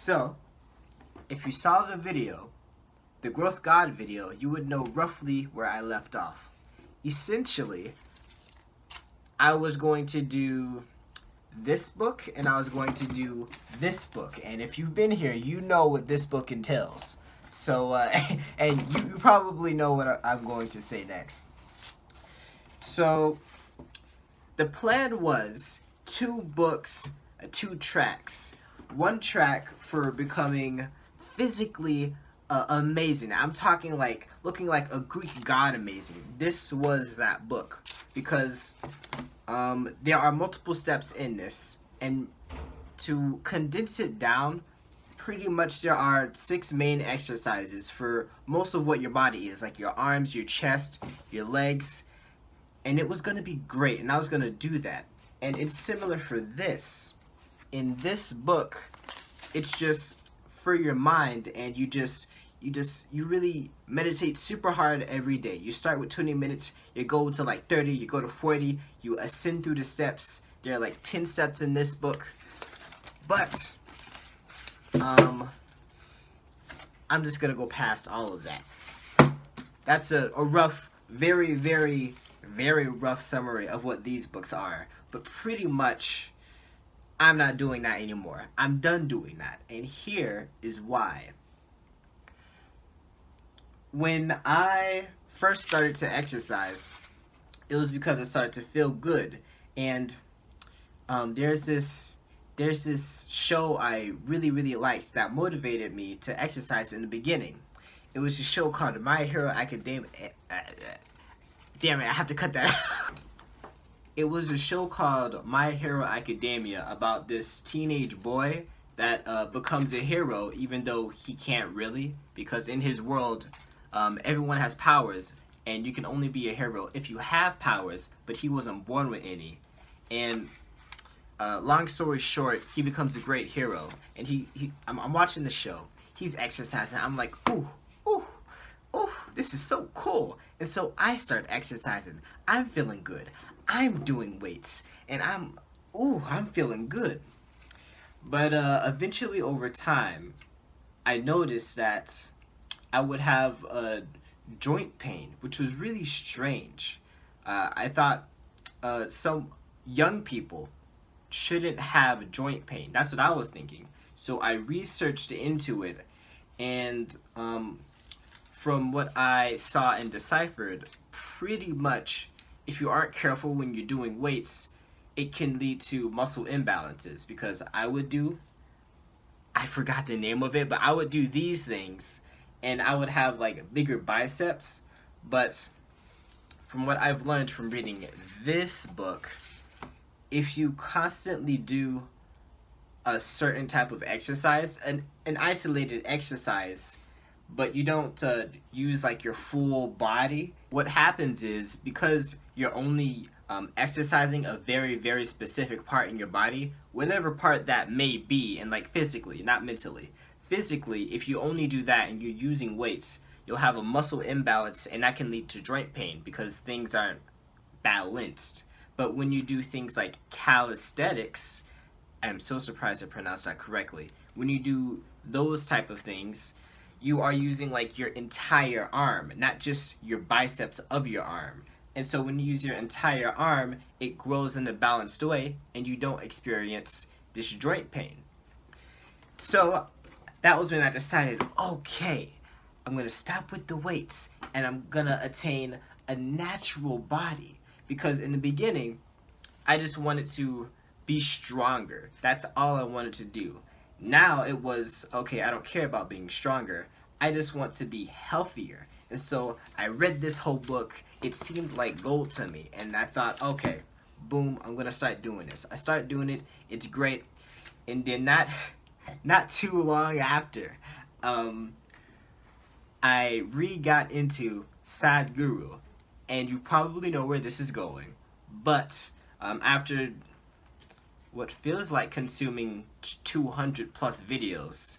So, if you saw the video, the Growth God video, you would know roughly where I left off. Essentially, I was going to do this book and I was going to do this book. And if you've been here, you know what this book entails. So, and you probably know what I'm going to say next. So, the plan was 2 books, 2 tracks. 1 track for becoming physically amazing. I'm talking like looking like a Greek god amazing. This was that book because there are multiple steps in this, and to condense it down, pretty much there are 6 main exercises for most of what your body is, like your arms, your chest, your legs, and it was going to be great, and I was going to do that. And it's similar for this. In this book, it's just for your mind, and you really meditate super hard every day. You start with 20 minutes, you go to like 30, you go to 40, you ascend through the steps. There are like 10 steps in this book. But I'm just gonna go past all of that. That's a rough, very, very, very rough summary of what these books are. But pretty much, I'm not doing that anymore. I'm done doing that. And here is why. When I first started to exercise, it was because I started to feel good. And there's this show I really, really liked that motivated me to exercise in the beginning. It was a show called My Hero Academia. Damn it, I have to cut that out. It was a show called My Hero Academia about this teenage boy that becomes a hero even though he can't really, because in his world, everyone has powers, and you can only be a hero if you have powers, but he wasn't born with any. And long story short, he becomes a great hero. And I'm watching the show. He's exercising. I'm like, ooh, this is so cool. And so I start exercising. I'm feeling good. I'm doing weights, and I'm feeling good. But eventually over time, I noticed that I would have joint pain, which was really strange. I thought some young people shouldn't have joint pain. That's what I was thinking. So I researched into it, and from what I saw and deciphered, pretty much if you aren't careful when you're doing weights, it can lead to muscle imbalances. Because I forgot the name of it, but I would do these things and I would have like bigger biceps. But from what I've learned from reading this book, if you constantly do a certain type of exercise, an isolated exercise, but you don't use like your full body, what happens is, because you're only exercising a very, very specific part in your body, whatever part that may be, and like physically, not mentally. Physically, if you only do that and you're using weights, you'll have a muscle imbalance, and that can lead to joint pain because things aren't balanced. But when you do things like calisthenics, I'm so surprised I pronounced that correctly. When you do those type of things, you are using like your entire arm, not just your biceps of your arm. And so when you use your entire arm, it grows in a balanced way, and you don't experience this joint pain. So that was when I decided, okay, I'm going to stop with the weights, and I'm going to attain a natural body. Because in the beginning, I just wanted to be stronger. That's all I wanted to do. Now it was, okay, I don't care about being stronger. I just want to be healthier. And so I read this whole book. It seemed like gold to me. And I thought, okay, boom, I'm going to start doing this. I start doing it. It's great. And then not too long after, I got into Sadhguru. And you probably know where this is going. But after what feels like consuming 200 plus videos,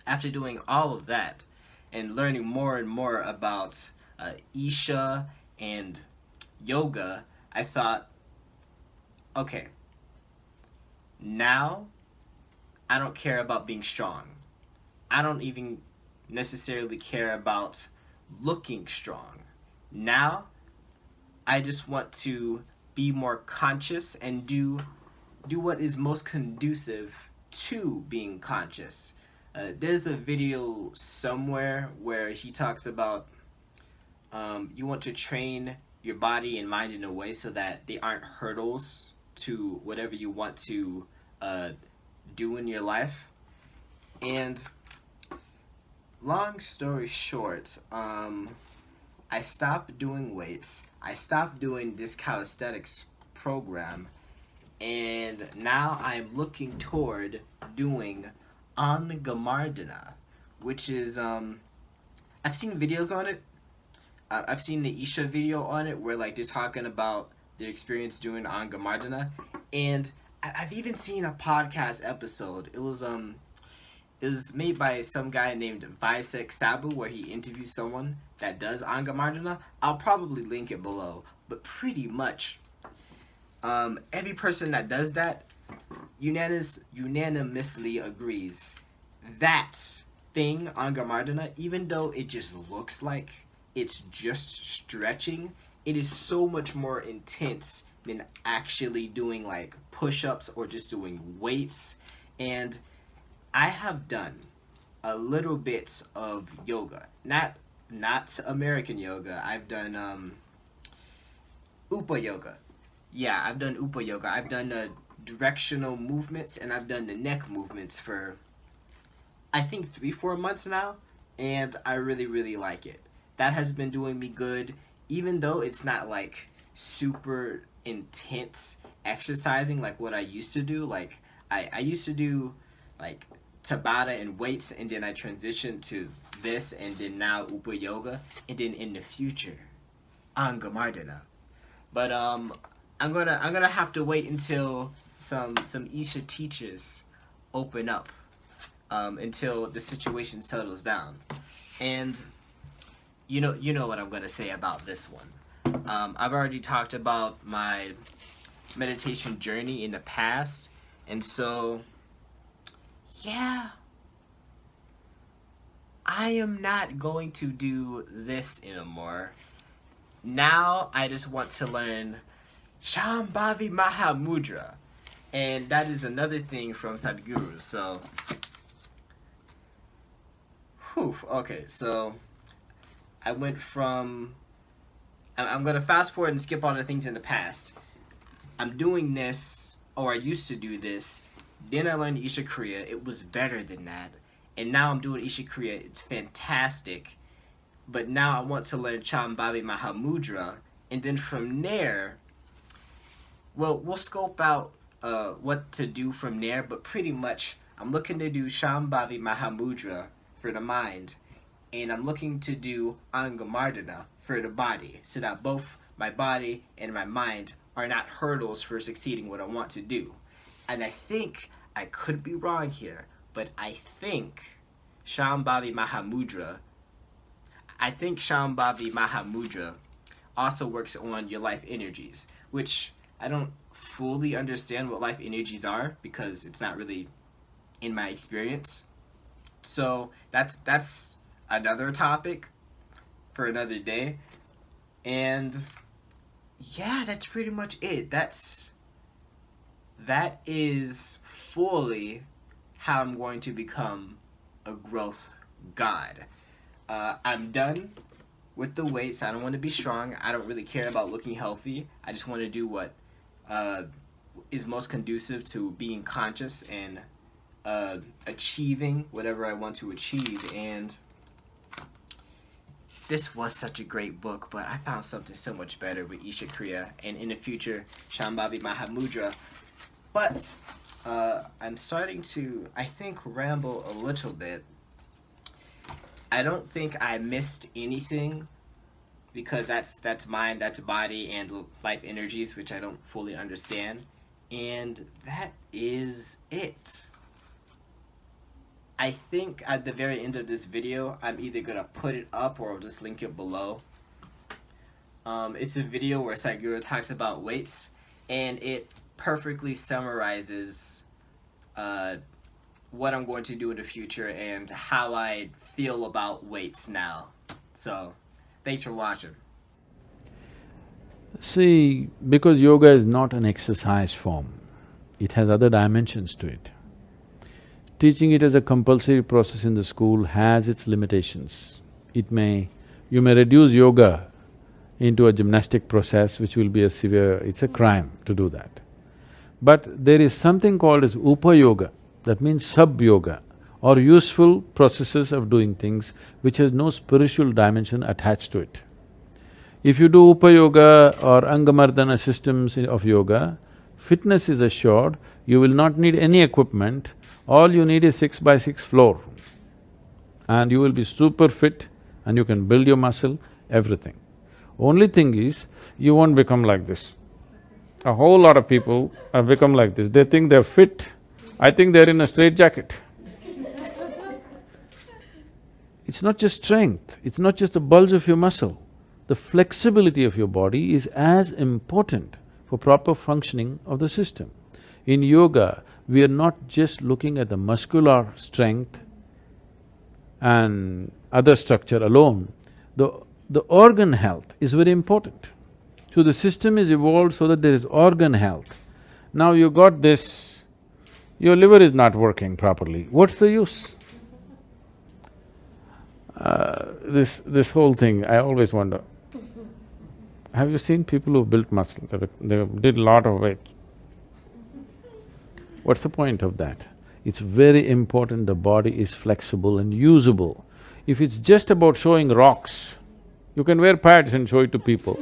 after doing all of that and learning more and more about Isha and yoga, I thought, okay, now I don't care about being strong. I don't even necessarily care about looking strong. Now, I just want to be more conscious and do what is most conducive to being conscious. There's a video somewhere where he talks about you want to train your body and mind in a way so that they aren't hurdles to whatever you want to do in your life. And long story short, I stopped doing weights. I stopped doing this calisthenics program, and now I'm looking toward doing Angamardana, which is I've seen videos on it. I've seen the Isha video on it where like they're talking about their experience doing Angamardana, and I've even seen a podcast episode. It was made by some guy named Visek Sabu where he interviews someone that does Angamardana. I'll probably link it below, but pretty much every person that does that unanimously agrees that thing Angamardana, even though it just looks like it's just stretching, it is so much more intense than actually doing like push-ups or just doing weights. And I have done a little bit of yoga, not American yoga. I've done Upa yoga. Yeah, I've done Upa yoga. I've done the directional movements and I've done the neck movements for I think 3-4 months now, and I really like it. That has been doing me good, even though it's not like super intense exercising like what I used to do. Like I used to do like Tabata and weights, and then I transitioned to this, and then now Upa yoga, and then in the future Angamardana. But I'm gonna have to wait until some Isha teachers open up, until the situation settles down. And you know what I'm gonna say about this one. I've already talked about my meditation journey in the past, and so yeah, I am not going to do this anymore. Now I just want to learn Shambhavi Mahamudra, and that is another thing from Sadhguru. So, okay, so I went from, I'm going to fast forward and skip all the things in the past. I'm doing this, or I used to do this, then I learned Isha Kriya. It was better than that. And now I'm doing Isha Kriya. It's fantastic. But now I want to learn Shambhavi Mahamudra. And then from there, well, we'll scope out what to do from there. But pretty much, I'm looking to do Shambhavi Mahamudra for the mind. And I'm looking to do Angamardana for the body. So that both my body and my mind are not hurdles for succeeding what I want to do. And I think, I could be wrong here, but I think Shambhavi Mahamudra also works on your life energies, which I don't fully understand what life energies are because it's not really in my experience. So that's another topic for another day. And yeah, that's pretty much it. That is fully how I'm going to become a growth god. I'm done with the weights. I don't want to be strong. I don't really care about looking healthy. I just want to do what is most conducive to being conscious and achieving whatever I want to achieve. And this was such a great book, but I found something so much better with Isha Kriya, and in the future, Shambhavi Mahamudra. But I'm starting to, I think, ramble a little bit. I don't think I missed anything because that's mind, that's body, and life energies, which I don't fully understand. And that is it. I think at the very end of this video, I'm either going to put it up or I'll just link it below. It's a video where Sadhguru talks about weights, and it perfectly summarizes what I'm going to do in the future and how I feel about weights now. So, thanks for watching. See, because yoga is not an exercise form, it has other dimensions to it. Teaching it as a compulsory process in the school has its limitations. You may reduce yoga into a gymnastic process which will be it's a crime to do that. But there is something called as upa-yoga, that means sub-yoga, or useful processes of doing things which has no spiritual dimension attached to it. If you do upa-yoga or angamardana systems of yoga, fitness is assured, you will not need any equipment, all you need is 6x6 floor. And you will be super fit and you can build your muscle, everything. Only thing is, you won't become like this. A whole lot of people have become like this, they think they're fit, I think they're in a straitjacket. It's not just strength, it's not just the bulge of your muscle. The flexibility of your body is as important for proper functioning of the system. In yoga, we are not just looking at the muscular strength and other structure alone, the organ health is very important. So the system is evolved so that there is organ health. Now you got this, your liver is not working properly, what's the use? This whole thing, I always wonder, have you seen people who built muscle, they did a lot of weight? What's the point of that? It's very important the body is flexible and usable. If it's just about showing rocks, you can wear pads and show it to people